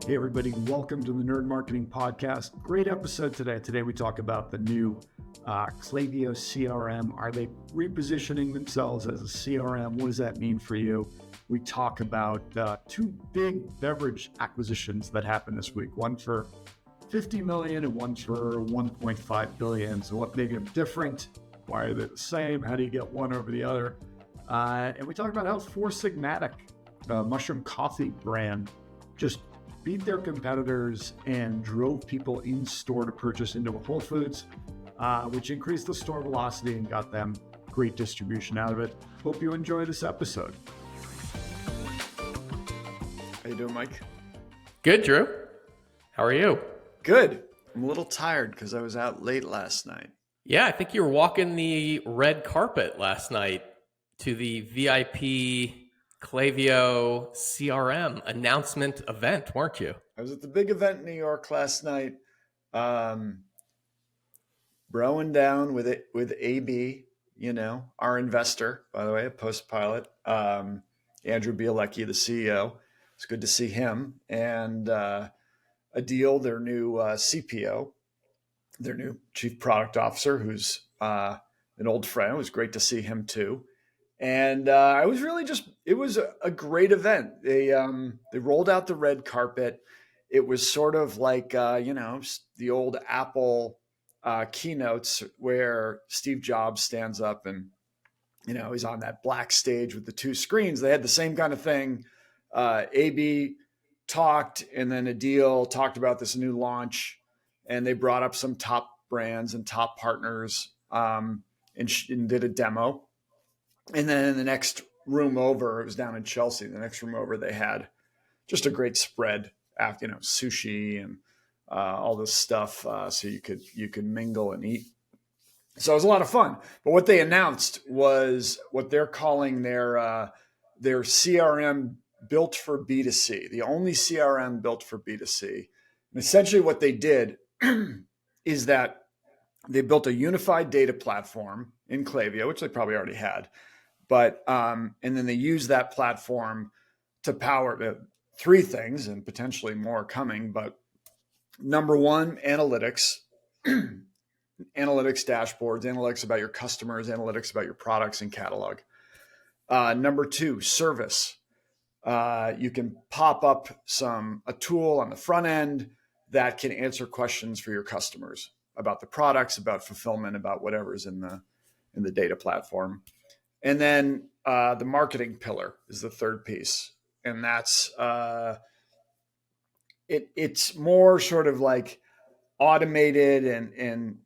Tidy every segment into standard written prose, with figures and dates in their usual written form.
Hey everybody, welcome to the Nerd Marketing Podcast. Great episode today. Today we talk about the new Klaviyo CRM. Are they repositioning themselves as a CRM? What does that mean for you? We talk about two big beverage acquisitions that happened this week. One for 50 million and one for 1.5 billion. So what made them different? Why are they the same? How do you get one over the other? And we talk about how Four Sigmatic, mushroom coffee brand, just beat their competitors and drove people in store to purchase into Whole Foods, which increased the store velocity and got them great distribution out of it. Hope you enjoy this episode. How you doing, Mike? Good, Drew. How are you? Good. I'm a little tired because I was out late last night. Yeah, I think you were walking the red carpet last night to the VIP Klaviyo CRM announcement event, weren't you? I was at the big event in New York last night, broing down with AB, our investor, by the way, a Post-Pilot, Andrew Bielecki, the CEO. It's good to see him. And Adil, their new CPO, their new Chief Product Officer, who's an old friend. It was great to see him too. And I was really it was a great event. They rolled out the red carpet. It was sort of like, the old Apple keynotes where Steve Jobs stands up and, he's on that black stage with the two screens. They had the same kind of thing. AB talked, and then Adil talked about this new launch, and they brought up some top brands and top partners and did a demo. And then in the next room over, it was down in Chelsea. The next room over, they had just a great spread, sushi and all this stuff, so you could mingle and eat. So it was a lot of fun. But what they announced was what they're calling their CRM built for B2C, the only CRM built for B2C. And essentially, what they did is that they built a unified data platform in Klaviyo, which they probably already had. But and then they use that platform to power three things, and potentially more coming. But number one, analytics, analytics dashboards, analytics about your customers, analytics about your products and catalog. Number two, service. You can pop up a tool on the front end that can answer questions for your customers about the products, about fulfillment, about whatever's in the data platform. And then the marketing pillar is the third piece. And that's it's more sort of like automated and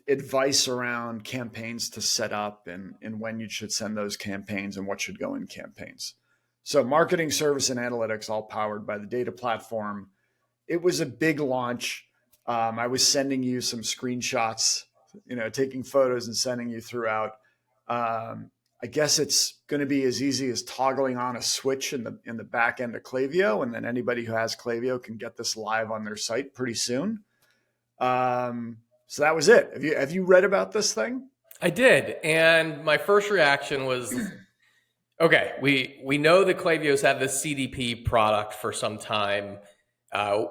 advice around campaigns to set up and when you should send those campaigns and what should go in campaigns. So marketing, service, and analytics all powered by the data platform. It was a big launch. I was sending you some screenshots, taking photos and sending you throughout. I guess it's going to be as easy as toggling on a switch in the back end of Klaviyo, and then anybody who has Klaviyo can get this live on their site pretty soon. So that was it. Have you read about this thing? I did, and my first reaction was, okay, we know that Klaviyo's had this CDP product for some time.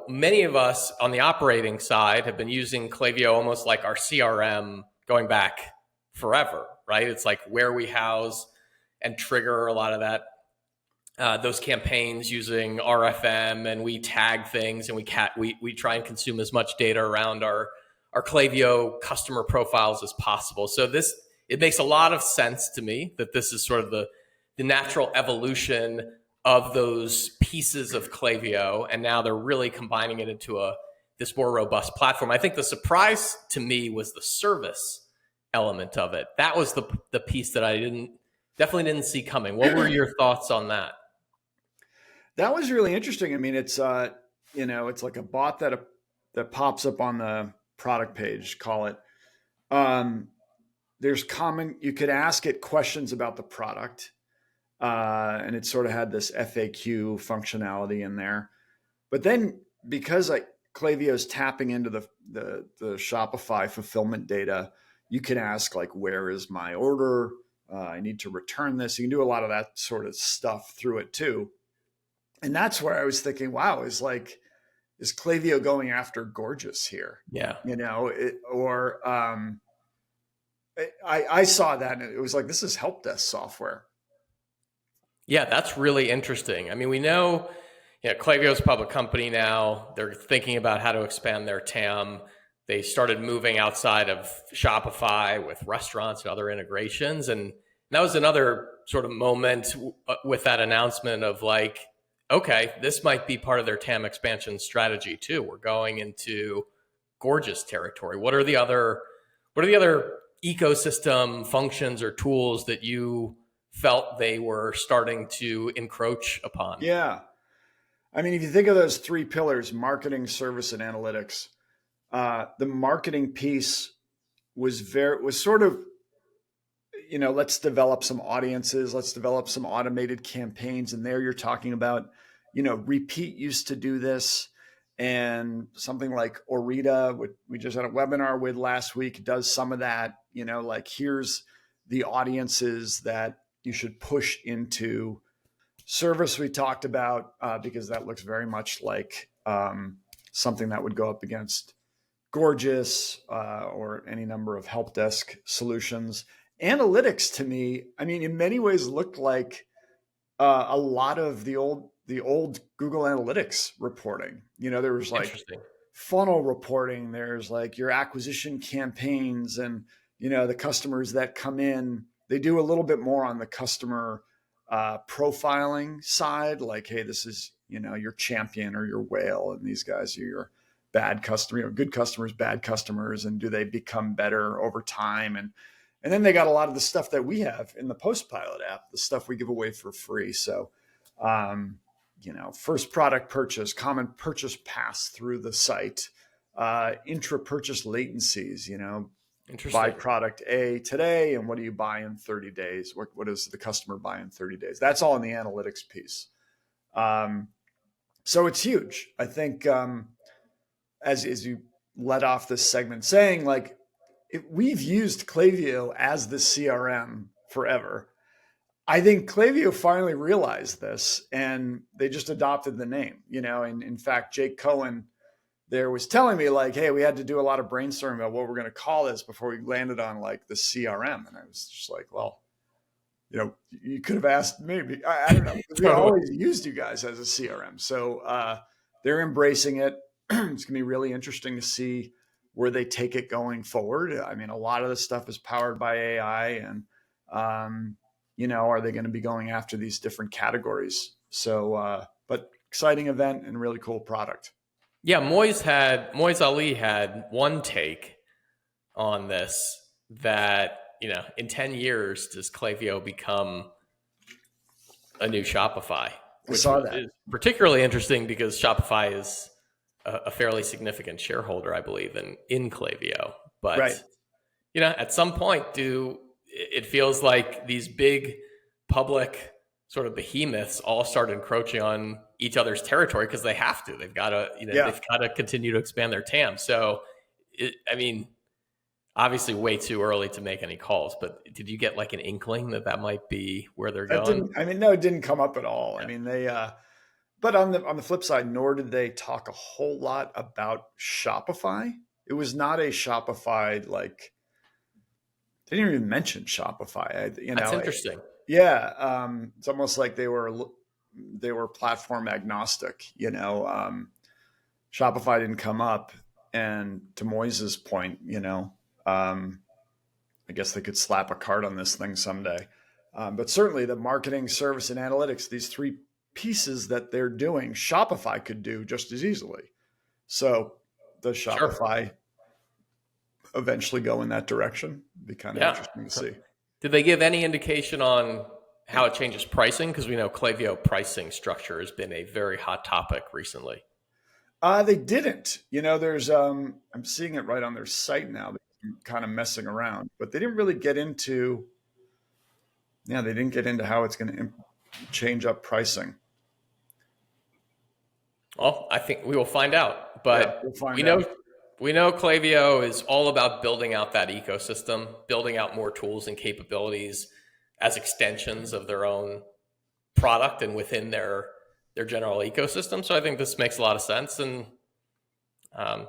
Many of us on the operating side have been using Klaviyo almost like our CRM going back forever, right? It's like where we house and trigger a lot of that, those campaigns using RFM, and we tag things and we try and consume as much data around our Klaviyo customer profiles as possible. So it makes a lot of sense to me that this is sort of the natural evolution of those pieces of Klaviyo, and now they're really combining it into this more robust platform. I think the surprise to me was the service element of it. That was the piece that I definitely didn't see coming. What were your thoughts on that? That was really interesting. I mean, it's it's like a bot that pops up on the product page, call it. You could ask it questions about the product. And it sort of had this FAQ functionality in there. But then because Klaviyo is tapping into the Shopify fulfillment data, you can ask like, where is my order? I need to return this. You can do a lot of that sort of stuff through it too. And that's where I was thinking, wow, is like, is Klaviyo going after gorgeous here? Yeah. I saw that and it was like, this is help desk software. Yeah, that's really interesting. I mean, we know, Klaviyo's a public company now. They're thinking about how to expand their TAM. They started moving outside of Shopify with restaurants and other integrations. And that was another sort of moment with that announcement of like, okay, this might be part of their TAM expansion strategy too. We're going into gorgeous territory. What are the other ecosystem functions or tools that you felt they were starting to encroach upon? Yeah. I mean, if you think of those three pillars, marketing, service, and analytics, the marketing piece was sort of, let's develop some audiences, let's develop some automated campaigns. And there you're talking about, Repeat used to do this. And something like Orita, we just had a webinar with last week, does some of that, like here's the audiences that you should push into. Service we talked about because that looks very much like something that would go up against Gorgeous or any number of help desk solutions. Analytics to me, I mean, in many ways looked like a lot of the old Google Analytics reporting. There was like funnel reporting. There's like your acquisition campaigns and, the customers that come in. They do a little bit more on the customer profiling side. Like, hey, this is, your champion or your whale. And these guys are your bad customer, good customers, bad customers. And do they become better over time? And then they got a lot of the stuff that we have in the Postpilot app, the stuff we give away for free. So, first product purchase, common purchase pass through the site, intra-purchase latencies, buy product A today, and what do you buy in 30 days? What does the customer buy in 30 days? That's all in the analytics piece. So it's huge. I think as you let off this segment saying, like, we've used Klaviyo as the CRM forever. I think Klaviyo finally realized this and they just adopted the name, and in fact, Jake Cohen there was telling me like, hey, we had to do a lot of brainstorming about what we're going to call this before we landed on like the CRM. And I was just like, well, you could have asked me. I don't know. We always used you guys as a CRM. So they're embracing it. It's going to be really interesting to see where they take it going forward. I mean, a lot of the stuff is powered by AI and, are they going to be going after these different categories? So, but exciting event and really cool product. Yeah, Moise Ali had one take on this that, in 10 years, does Klaviyo become a new Shopify? I saw that. Is particularly interesting because Shopify is a fairly significant shareholder, I believe, in Klaviyo. But, right. At some point, it feels like these big public sort of behemoths all start encroaching on each other's territory because they have to. They've got to, they've got to continue to expand their TAM. So, obviously, way too early to make any calls. But did you get like an inkling that might be where they're going? No, it didn't come up at all. Yeah. I mean, they. But on the flip side, nor did they talk a whole lot about Shopify. It was not a Shopify like. They didn't even mention Shopify. That's interesting. Yeah, it's almost like they were platform agnostic. Shopify didn't come up, and to Moise's point, I guess they could slap a card on this thing someday. But certainly, the marketing, service, and analytics, these three pieces that they're doing, Shopify could do just as easily. So, does Shopify eventually go in that direction? It'd be kind of interesting to see. Did they give any indication on how it changes pricing? Because we know Klaviyo pricing structure has been a very hot topic recently. They didn't. There's I'm seeing it right on their site now. I'm kind of messing around, but they didn't really get into. Yeah, they didn't get into how it's going to change up pricing. Well, I think we will find out. But we know Klaviyo is all about building out that ecosystem, building out more tools and capabilities as extensions of their own product and within their general ecosystem. So I think this makes a lot of sense. And Um,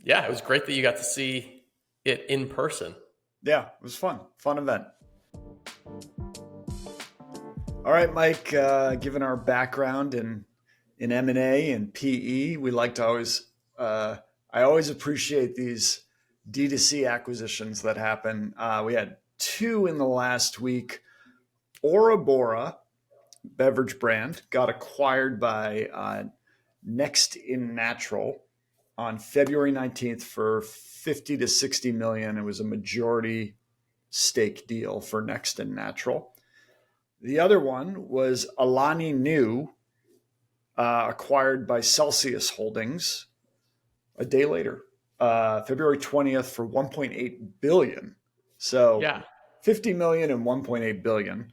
yeah, it was great that you got to see it in person. Yeah, it was fun event. All right, Mike. Given our background in M&A and PE, we like to always. I always appreciate these D2C acquisitions that happen. We had two in the last week. Orabora beverage brand got acquired by Next in Natural on February 19th for 50 to 60 million. It was a majority stake deal for Next in Natural. The other one was Alani Nu, acquired by Celsius Holdings a day later, February 20th for 1.8 billion. So Yeah, 50 million and 1.8 billion.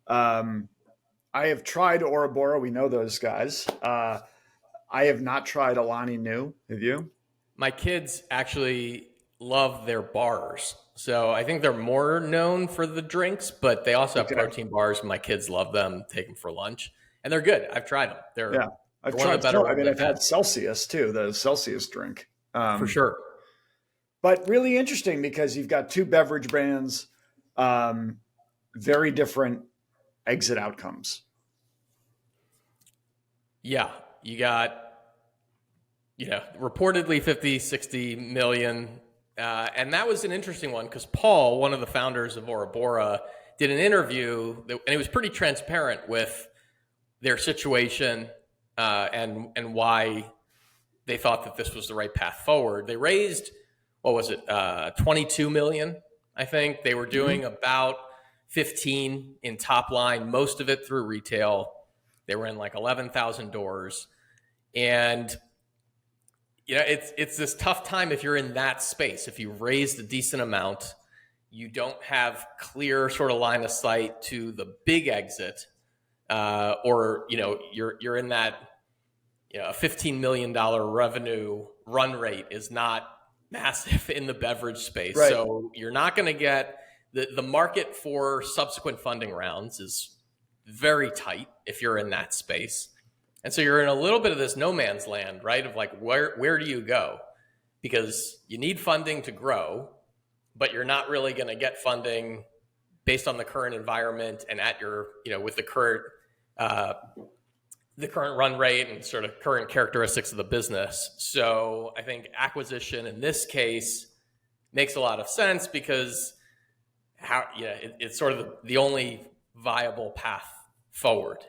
I have tried Orabora. We know those guys. I have not tried Alani Nu. Have you? my kids actually love their bars. So I think they're more known for the drinks, but they also have Okay. protein bars. My kids love them, take them for lunch, and they're good. I've tried them. Yeah. I've They're one of tried. the better I ones mean, I've I've had had Celsius too, the Celsius drink. for sure. But really interesting because you've got two beverage brands, um, very different exit outcomes. Yeah, you got reportedly 50, 60 million. And that was an interesting one because Paul, one of the founders of Orabora, did an interview and it was pretty transparent with their situation and why they thought that this was the right path forward. They raised, what was it, 22 million, I think. They were doing about 15 in top line, most of it through retail. They were in like 11,000 doors. And it's this tough time if you're in that space. If you've raised a decent amount, you don't have clear sort of line of sight to the big exit, or you're in that $15 million revenue run rate is not massive in the beverage space. Right. So you're not going to get the market for subsequent funding rounds is very tight if you're in that space. And so you're in a little bit of this no man's land, right? Of like, where do you go? Because you need funding to grow, but you're not really going to get funding based on the current environment and at your, with the current run rate and sort of current characteristics of the business. So I think acquisition in this case makes a lot of sense because it's sort of the only viable path forward.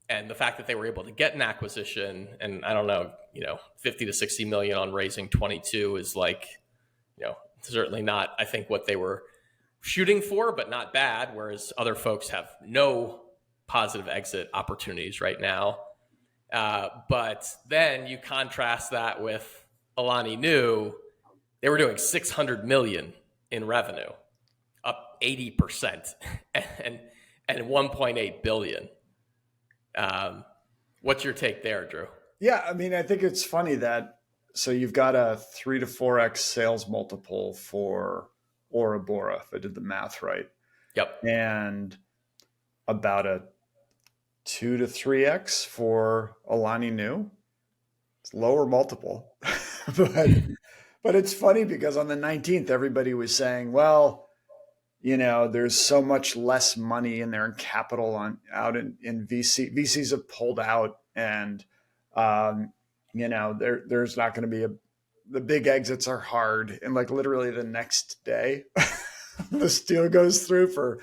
And the fact that they were able to get an acquisition, and I don't know, 50 to 60 million on raising 22 is like, certainly not, I think, what they were shooting for, but not bad. Whereas other folks have no positive exit opportunities right now. But then you contrast that with Alani Nu, they were doing 600 million in revenue, up 80%, and 1.8 billion. What's your take there, Drew? Yeah, I mean, I think it's funny that so you've got a 3 to 4x sales multiple for Orabora, if I did the math right, Yep. and about a 2 to 3x for Alani Nu. It's lower multiple, but it's funny because on the 19th, everybody was saying, well, there's so much less money in there in capital out in VC. VCs have pulled out, and there's not going to be the big exits are hard. And like literally the next day, this deal goes through for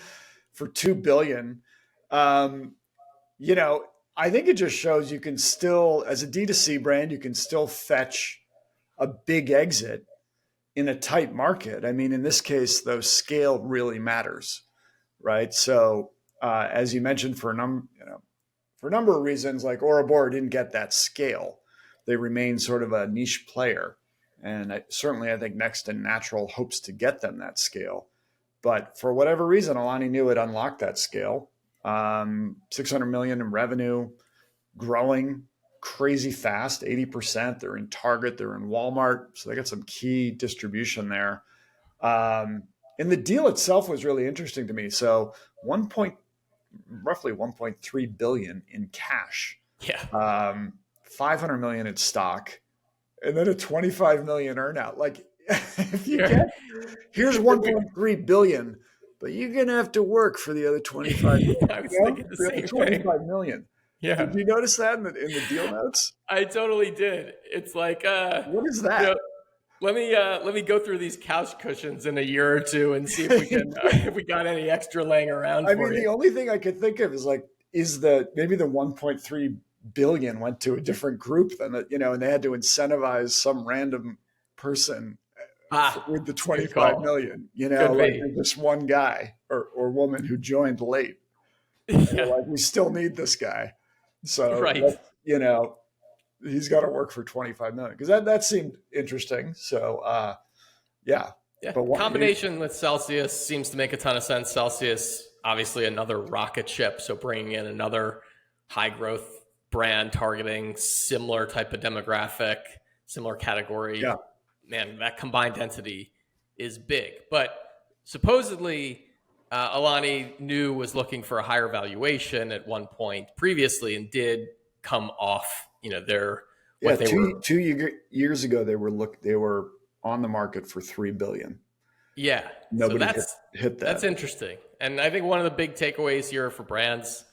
2 billion. I think it just shows you can still, as a D2C brand, you can still fetch a big exit in a tight market. I mean, in this case, though, scale really matters, right? So, as you mentioned, for a number of reasons, like Orabora didn't get that scale. They remain sort of a niche player, and I think Next and Natural hopes to get them that scale. But for whatever reason, Alani knew it unlocked that scale. 600 million in revenue, growing crazy fast, 80%. They're in Target, they're in Walmart. So they got some key distribution there. And the deal itself was really interesting to me. So roughly 1.3 billion in cash. Yeah. 500 million in stock. and then a 25 million earnout. Like if you You're, get, here's 1.3 billion, but you're going to have to work for the other 25 million, I was you know, thinking the the other same thing. 25 million. Yeah, Did you notice that in the deal notes? I totally did. It's like, What is you know, that? let me go through these couch cushions in a year or two and see if we can if we got any extra laying around I for mean, you. the only thing I could think of is like, is the maybe the 1.3 billion went to a different group than that, and they had to incentivize some random person with the It's a good 25 call. million, Could like be. there's this one guy or woman who joined late. And they're Yeah, like, we still need this guy. So, right. he's got to work for 25 million because that seemed interesting. So, yeah. Yeah, But what, combination with Celsius seems to make a ton of sense. Celsius, obviously, another rocket ship, so bringing in another high growth brand targeting similar type of demographic, similar category. yeah. Man, that combined entity is big. But supposedly, Alani knew was looking for a higher valuation at one point previously, and did come off. Their Yeah. what they were. Two years ago, they were on the market for 3 billion. Yeah, so Nobody hit that's that. interesting, and I think one of the big takeaways here for brands,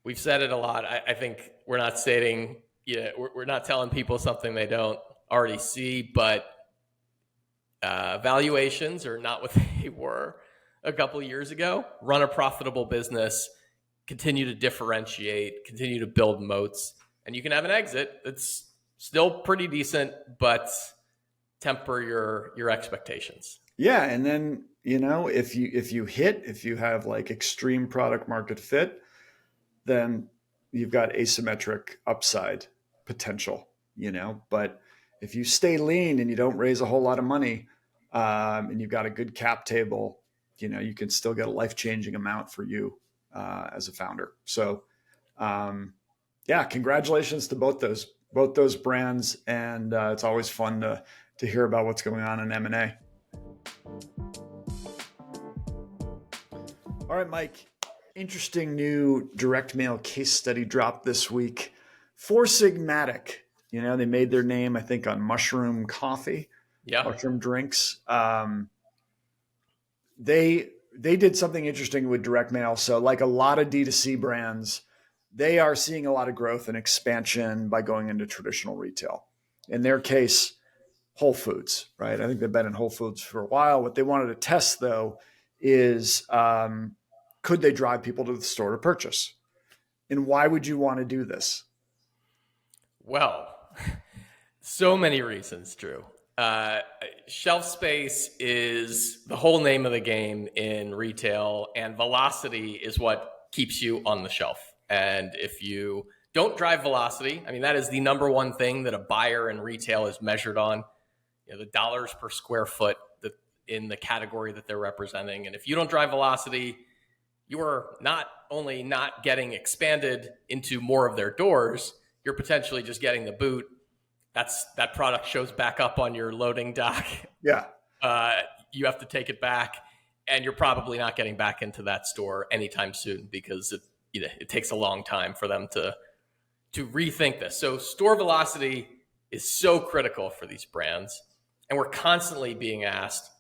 we've said it a lot. I think we're not stating, we're not telling people something they don't already see, but valuations are not what they were a couple of years ago. Run a profitable business, continue to differentiate, continue to build moats, and you can have an exit that's still pretty decent, but temper your expectations. Yeah. And then, if you have like extreme product market fit, then you've got asymmetric upside potential, but if you stay lean and you don't raise a whole lot of money, and you've got a good cap table, you can still get a life-changing amount for you as a founder. So, yeah, congratulations to both those brands. And it's always fun to hear about what's going on in M&A. All right, Mike. Interesting new direct mail case study dropped this week. Four Sigmatic. They made their name, I think, on mushroom coffee, Yeah. mushroom drinks. They did something interesting with direct mail. So, like a lot of D2C brands, they are seeing a lot of growth and expansion by going into traditional retail. In their case, Whole Foods, right? I think they've been in Whole Foods for a while. What they wanted to test, though, is could they drive people to the store to purchase? And why would you want to do this? Well, so many reasons, Drew. Shelf space is the whole name of the game in retail, and velocity is what keeps you on the shelf. And if you don't drive velocity, I mean, that is the number one thing that a buyer in retail is measured on, the dollars per square foot that in the category that they're representing. And if you don't drive velocity, you are not only not getting expanded into more of their doors, you're potentially just getting the boot. That product shows back up on your loading dock. Yeah. You have to take it back, and you're probably not getting back into that store anytime soon because it takes a long time for them to rethink this. So store velocity is so critical for these brands, and we're constantly being asked,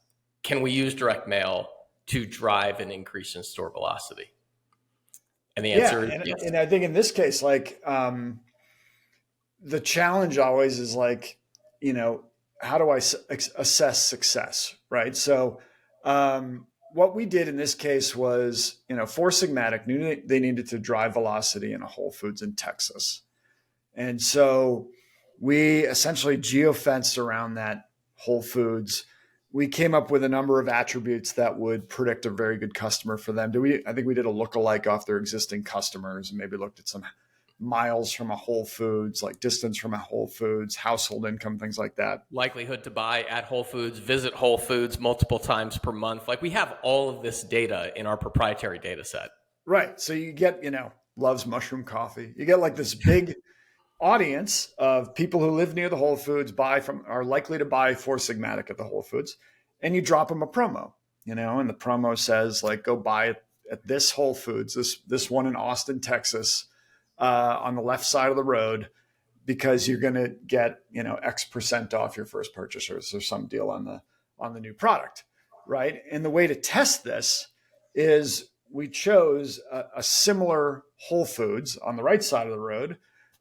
can we use direct mail to drive an increase in store velocity? And the answer is yes. And I think in this case, like the challenge always is like, how do I assess success, right? So what we did in this case was, Four Sigmatic knew they needed to drive velocity in a Whole Foods in Texas. And so we essentially geofenced around that Whole Foods. We came up with a number of attributes that would predict a very good customer for them. I think we did a lookalike off their existing customers and maybe looked at some miles from a Whole Foods, like distance from a Whole Foods, household income, things like that. Likelihood to buy at Whole Foods, visit Whole Foods multiple times per month. Like we have all of this data in our proprietary data set. Right. So you get, loves mushroom coffee. You get like this big audience of people who live near the Whole Foods, are likely to buy Four Sigmatic at the Whole Foods, and you drop them a promo, and the promo says like, go buy it at this Whole Foods, this one in Austin, Texas, on the left side of the road, because you're going to get, X% off your first purchase, or some deal on the new product, right? And the way to test this is we chose a similar Whole Foods on the right side of the road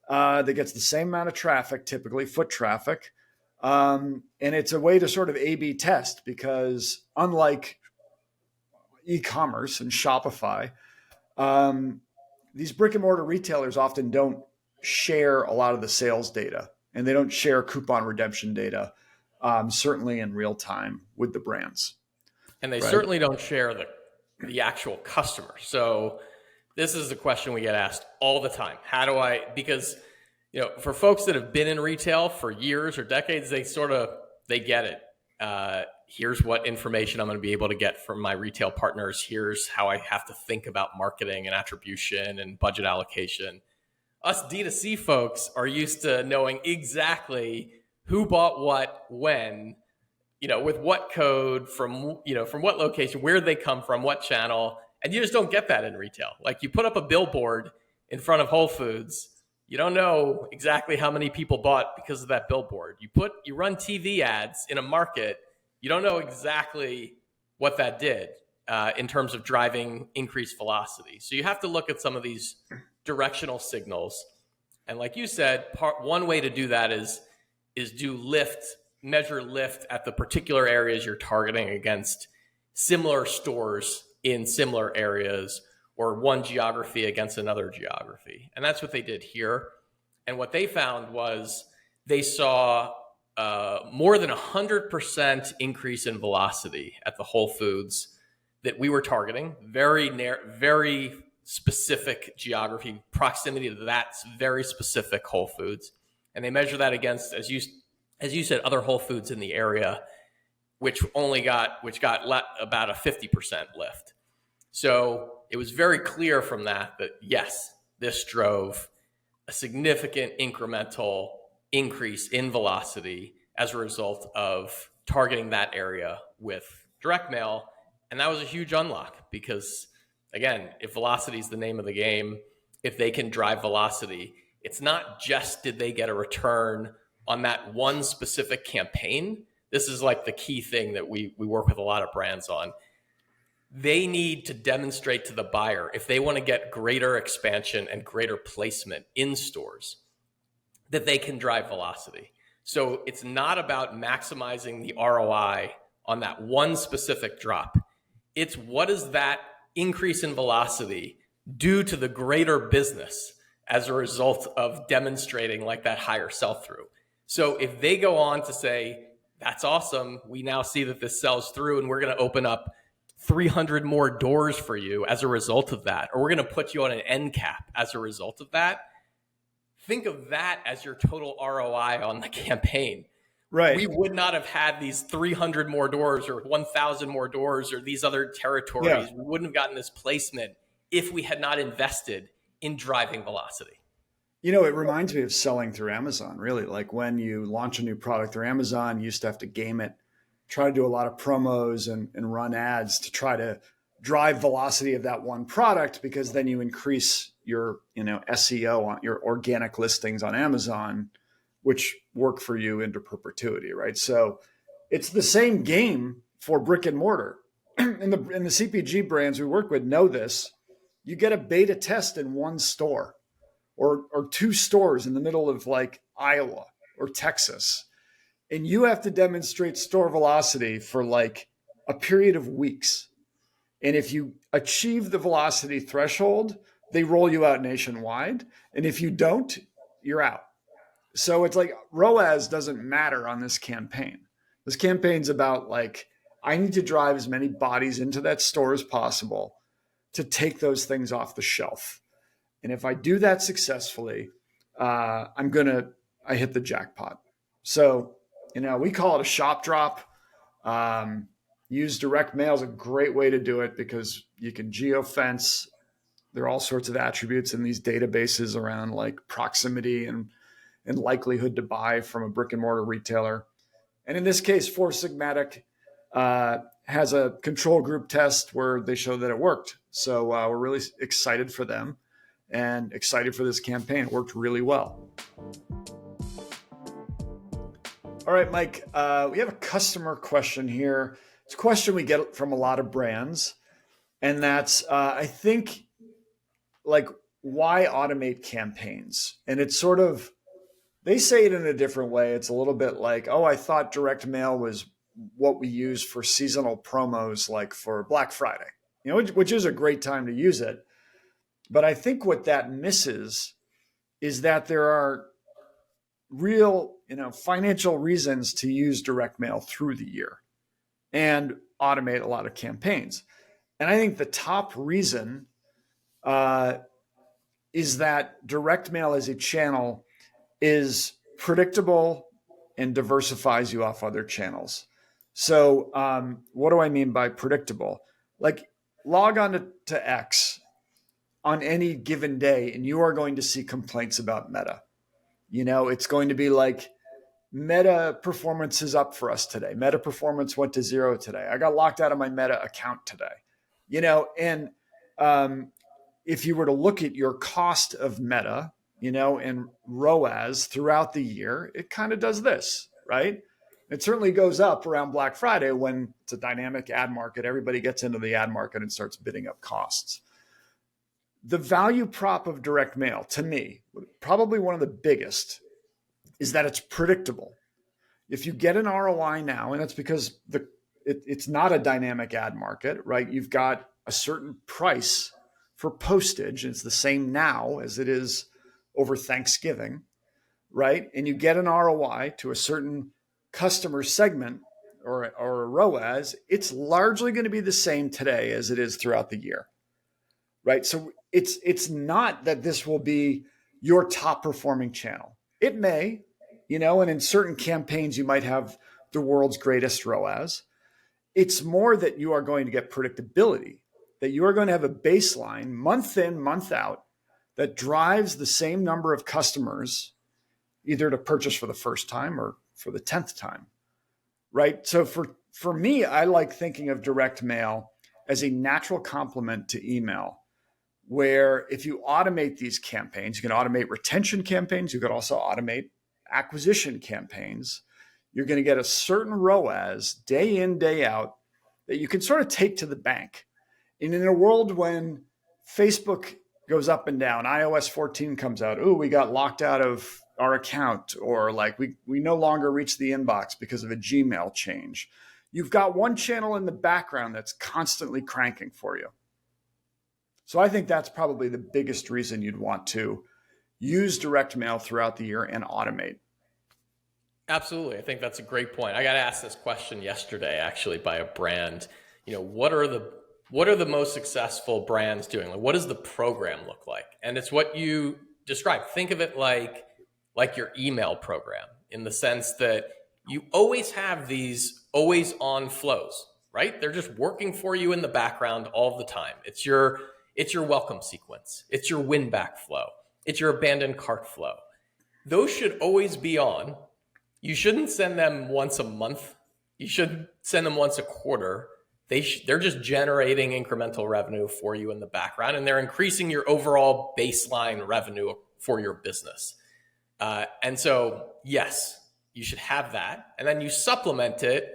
that gets the same amount of traffic, typically foot traffic. And it's a way to sort of A/B test, because unlike e-commerce and Shopify, these brick and mortar retailers often don't share a lot of the sales data, and they don't share coupon redemption data, certainly in real time with the brands. And they right? certainly don't share the actual customer. So this is the question we get asked all the time. How do I, because, for folks that have been in retail for years or decades, they get it. Here's what information I'm going to be able to get from my retail partners. Here's how I have to think about marketing and attribution and budget allocation. Us D2C folks are used to knowing exactly who bought what, when, with what code, from what location, where they come from, what channel. And you just don't get that in retail. Like, you put up a billboard in front of Whole Foods, you don't know exactly how many people bought because of that billboard. You run TV ads in a market, you don't know exactly what that did in terms of driving increased velocity. So you have to look at some of these directional signals. And like you said, one way to do that is measure lift at the particular areas you're targeting against similar stores in similar areas, or one geography against another geography. And that's what they did here. And what they found was they saw more than 100% increase in velocity at the Whole Foods that we were targeting. Very specific geography, proximity to that very specific Whole Foods. And they measure that against, as you said, other Whole Foods in the area, which got about a 50% lift. So it was very clear from that yes, this drove a significant incremental increase in velocity as a result of targeting that area with direct mail. And that was a huge unlock, because, again, if velocity is the name of the game, if they can drive velocity, it's not just did they get a return on that one specific campaign. This is like the key thing that we work with a lot of brands on. They need to demonstrate to the buyer, if they want to get greater expansion and greater placement in stores, that they can drive velocity. So it's not about maximizing the ROI on that one specific drop. It's what does that increase in velocity do to the greater business as a result of demonstrating like that higher sell-through. So if they go on to say, that's awesome, we now see that this sells through, and we're going to open up 300 more doors for you as a result of that, or we're going to put you on an end cap as a result of that, think of that as your total ROI on the campaign. Right. We would not have had these 300 more doors or 1,000 more doors or these other territories. Yeah. We wouldn't have gotten this placement if we had not invested in driving velocity. It reminds me of selling through Amazon, really. Like, when you launch a new product through Amazon, you used to have to game it, try to do a lot of promos and run ads to try to drive velocity of that one product, because then you increase your, SEO on your organic listings on Amazon, which work for you into perpetuity, right? So it's the same game for brick and mortar. And the CPG brands we work with know this. You get a beta test in one store or two stores in the middle of like Iowa or Texas, and you have to demonstrate store velocity for like a period of weeks. And if you achieve the velocity threshold, they roll you out nationwide. And if you don't, you're out. So it's like ROAS doesn't matter on this campaign. This campaign's about like, I need to drive as many bodies into that store as possible to take those things off the shelf. And if I do that successfully, I hit the jackpot. So, we call it a shop drop. Use direct mail is a great way to do it, because you can geofence. There are all sorts of attributes in these databases around like proximity and likelihood to buy from a brick and mortar retailer. And in this case, Four Sigmatic has a control group test where they show that it worked. So we're really excited for them and excited for this campaign. It worked really well. All right, Mike, we have a customer question here. It's a question we get from a lot of brands, and that's I think like why automate campaigns? And it's sort of they say it in a different way. It's a little bit like, oh, I thought direct mail was what we use for seasonal promos, like for Black Friday, which is a great time to use it. But I think what that misses is that there are real, financial reasons to use direct mail through the year and automate a lot of campaigns. And I think the top reason uh, is that direct mail as a channel is predictable and diversifies you off other channels. So, what do I mean by predictable? Like, log on to X on any given day, and you are going to see complaints about Meta. It's going to be like, Meta performance is up for us today. Meta performance went to 0 today. I got locked out of my Meta account today. And um, if you were to look at your cost of Meta, and ROAS throughout the year, it kind of does this, right? It certainly goes up around Black Friday when it's a dynamic ad market. Everybody gets into the ad market and starts bidding up costs. The value prop of direct mail, to me, probably one of the biggest, is that it's predictable. If you get an ROI now, and that's because it's not a dynamic ad market, right? You've got a certain price for postage, and it's the same now as it is over Thanksgiving, right? And you get an ROI to a certain customer segment or a ROAS, it's largely going to be the same today as it is throughout the year, right? So it's not that this will be your top performing channel. It may, and in certain campaigns, you might have the world's greatest ROAS. It's more that you are going to get predictability, that you are going to have a baseline month in, month out that drives the same number of customers either to purchase for the first time or for the 10th time, right? So for me, I like thinking of direct mail as a natural complement to email, where if you automate these campaigns, you can automate retention campaigns, you could also automate acquisition campaigns. You're going to get a certain ROAS day in, day out that you can sort of take to the bank. And in a world when Facebook goes up and down, iOS 14 comes out, ooh, we got locked out of our account, or like we no longer reach the inbox because of a Gmail change. You've got one channel in the background that's constantly cranking for you. So I think that's probably the biggest reason you'd want to use direct mail throughout the year and automate. Absolutely. I think that's a great point. I got asked this question yesterday, actually, by a brand. What are the most successful brands doing? Like, what does the program look like? And it's what you described. Think of it like your email program, in the sense that you always have these always on flows, right? They're just working for you in the background all the time. It's your welcome sequence. It's your win back flow. It's your abandoned cart flow. Those should always be on. You shouldn't send them once a month. You should send them once a quarter. They're just generating incremental revenue for you in the background, and they're increasing your overall baseline revenue for your business. And so, yes, you should have that. And then you supplement it.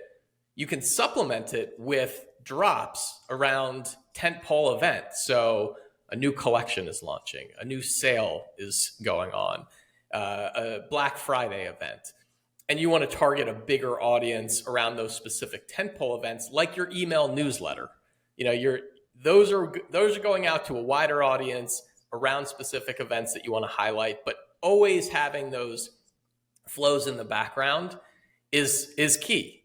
You can supplement it with drops around tentpole events. So a new collection is launching, a new sale is going on, a Black Friday event. And you want to target a bigger audience around those specific tentpole events, like your email newsletter. Those are going out to a wider audience around specific events that you want to highlight, but always having those flows in the background is key.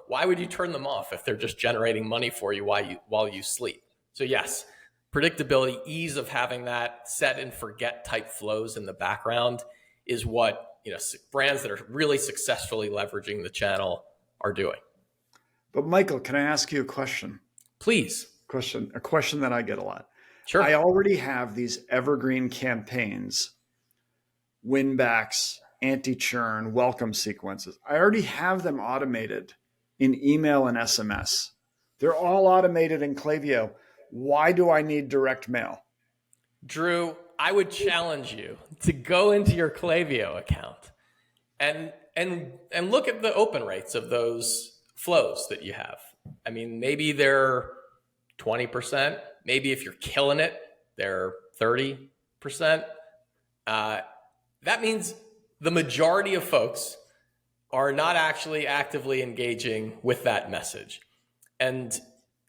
Why would you turn them off if they're just generating money for you while you sleep? So yes, predictability, ease of having that set and forget type flows in the background is what brands that are really successfully leveraging the channel are doing. But Michael, can I ask you a question? Please. A question that I get a lot. Sure. I already have these evergreen campaigns, win backs, anti-churn, welcome sequences. I already have them automated in email and SMS. They're all automated in Klaviyo. Why do I need direct mail? Drew, I would challenge you to go into your Klaviyo account and and look at the open rates of those flows that you have. I mean, maybe they're 20%. Maybe if you're killing it, they're 30%. That means the majority of folks are not actually actively engaging with that message. And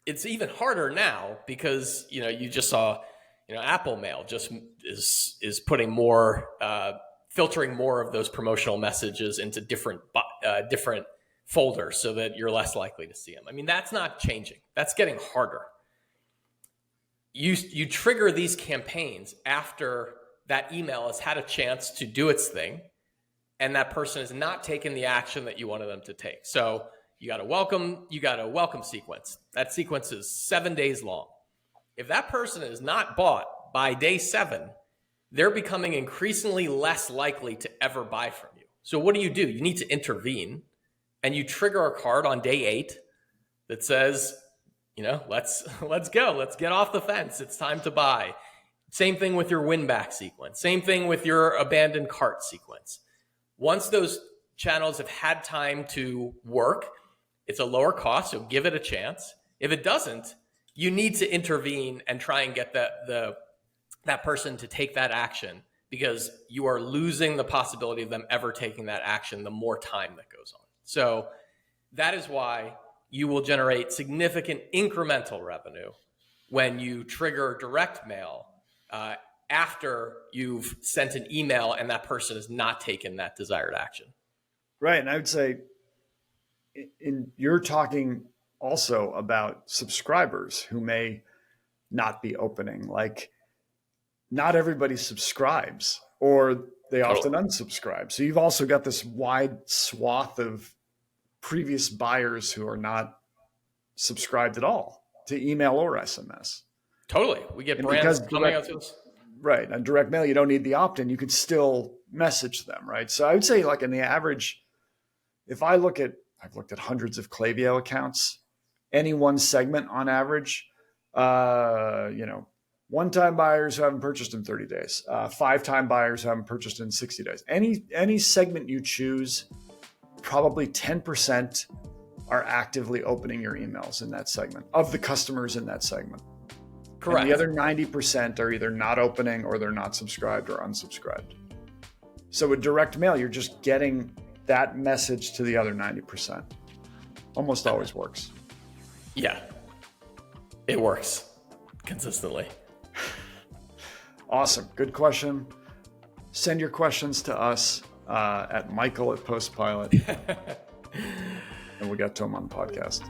it's even harder now because, you just saw, Apple Mail just is putting more, filtering more of those promotional messages into different folders so that you're less likely to see them. I mean, that's not changing. That's getting harder. You trigger these campaigns after that email has had a chance to do its thing, and that person has not taken the action that you wanted them to take. So you got a welcome sequence. That sequence is 7 days long. If that person is not bought by day 7, they're becoming increasingly less likely to ever buy from you. So what do? You need to intervene, and you trigger a card on day 8 that says, let's go. Let's get off the fence. It's time to buy. Same thing with your win back sequence. Same thing with your abandoned cart sequence. Once those channels have had time to work, it's a lower cost, so give it a chance. If it doesn't, you need to intervene and try and get that person to take that action, because you are losing the possibility of them ever taking that action the more time that goes on. So that is why you will generate significant incremental revenue when you trigger direct mail after you've sent an email and that person has not taken that desired action. Right. And I would say you're talking also about subscribers who may not be opening. Like, not everybody subscribes, or they often unsubscribe. So you've also got this wide swath of previous buyers who are not subscribed at all to email or SMS. Totally. We get brands coming out to us. Right. On direct mail, you don't need the opt-in. You can still message them, right? So I would say, like, in the average, if I've looked at hundreds of Klaviyo accounts, any one segment on average, one-time buyers who haven't purchased in 30 days, five-time buyers who haven't purchased in 60 days. Any segment you choose, probably 10% are actively opening your emails in that segment, of the customers in that segment. Correct. And the other 90% are either not opening, or they're not subscribed or unsubscribed. So with direct mail, you're just getting that message to the other 90%. Almost always works. Yeah, it works consistently. Awesome. Good question. Send your questions to us at Michael@Postpilot, and we'll get to them on the podcast.